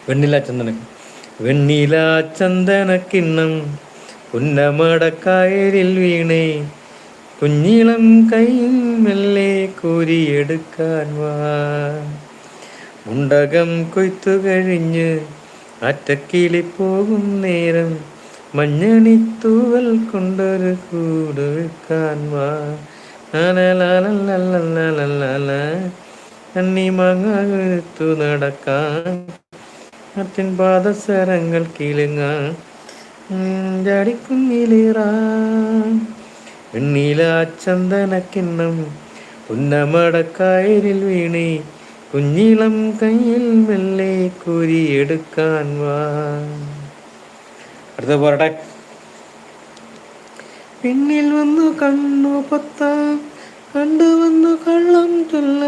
വെണ്ണില ചന്ദന വെണ്ണില ചന്ദന കിണ്ണം പുന്നമടക്കായലിൽ വീണേ കുഞ്ഞിളം കൈയിൽ മെല്ലെ കോരിയെടുക്കാൻ വാ. മുണ്ടകം കൊയ്ത്തു കഴിഞ്ഞ് അറ്റക്കിളി പോകും നേരം മഞ്ഞണിത്തൂവൽ കൊണ്ടൊരു കൂട് വെക്കാൻ വാ. കണ്ണി മാങ്ങാത്തു നടക്കാൻ അത്തിൻ പാദസരങ്ങൾ കിളുങ്ങാൻ ജാടിക്കുഞ്ഞിലേറാൻ. വെണ്ണില ചന്ദന കിണ്ണം പുന്നമടക്കായലിൽ വീണേ കുഞ്ഞിളം കയ്യിൽ മെല്ലെ കോരിയെടുക്കാൻ വാ. അടുത്ത പോരട്ടെ. പിന്നിൽ വന്നു കണ്ണു പൊത്താൻ കണ്ടുവന്നു കള്ളം ചൊല്ല